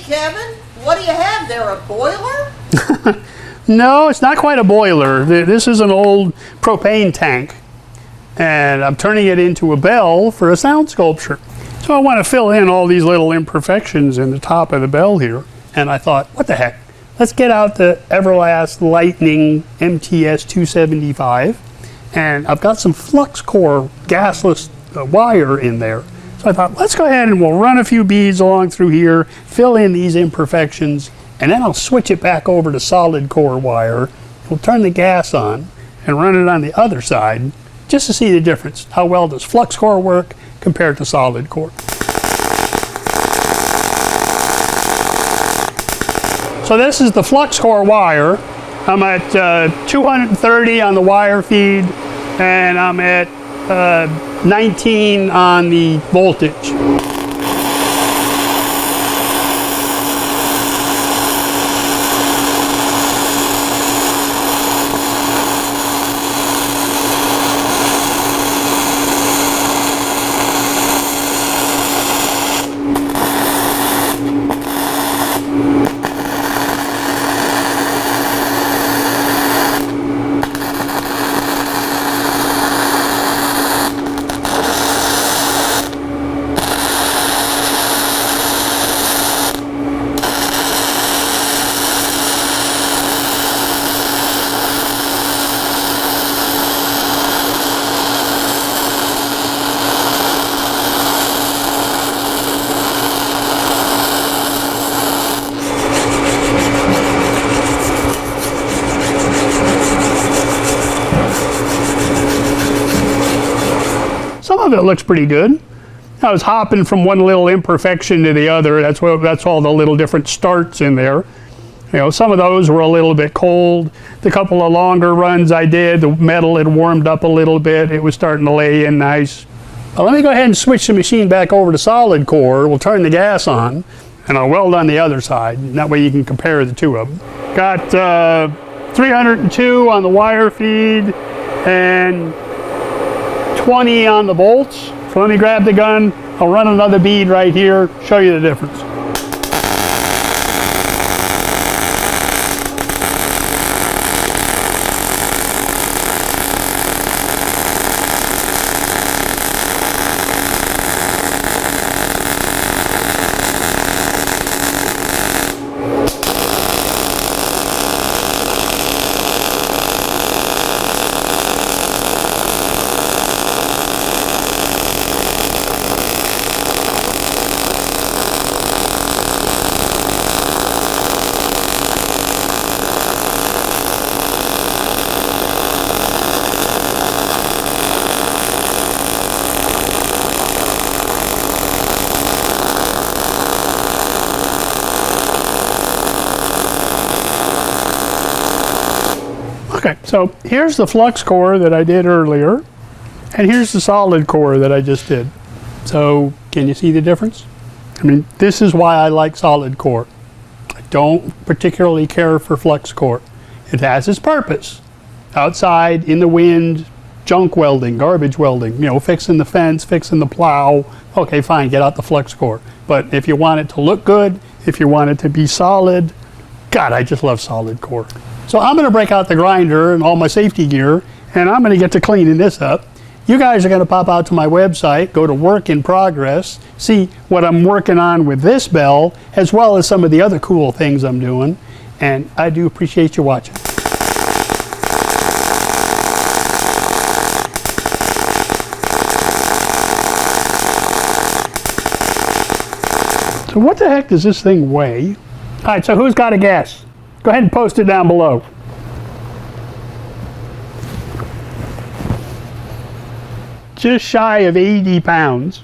Hey Kevin, what do you have there, a boiler? No, it's not quite a boiler. This is an old propane tank, and I'm turning it into a bell for a sound sculpture. So I want to fill in all these little imperfections in the top of the bell here, and I thought, what the heck? Let's get out the Everlast Lightning MTS 275, and I've got some flux core gasless wire in there. So I thought, let's go ahead and we'll run a few beads along through here, fill in these imperfections, and then I'll switch it back over to solid core wire. We'll turn the gas on and run it on the other side just to see the difference. How well does flux core work compared to solid core? So this is the flux core wire. I'm at 230 on the wire feed, and I'm at 19 on the voltage. Some of it looks pretty good. I was hopping from one little imperfection to the other. That's all the little different starts in there. You know, some of those were a little bit cold. The couple of longer runs I did, the metal had warmed up a little bit. It was starting to lay in nice. Well, let me go ahead and switch the machine back over to solid core. We'll turn the gas on, and I'll weld on the other side. And that way you can compare the two of them. Got 302 on the wire feed and 20 on the bolts. So let me grab the gun, I'll run another bead right here, show you the difference. Okay, so here's the flux core that I did earlier, and here's the solid core that I just did. So can you see the difference? I mean, this is why I like solid core. I don't particularly care for flux core. It has its purpose. Outside, in the wind, junk welding, garbage welding, you know, fixing the fence, fixing the plow. Okay, fine, get out the flux core. But if you want it to look good, if you want it to be solid, God, I just love solid core. So I'm going to break out the grinder and all my safety gear, and I'm going to get to cleaning this up. You guys are going to pop out to my website, go to work in progress, see what I'm working on with this bell, as well as some of the other cool things I'm doing. And I do appreciate you watching. So what the heck does this thing weigh? All right, so who's got a guess? Go ahead and post it down below. Just shy of 80 pounds.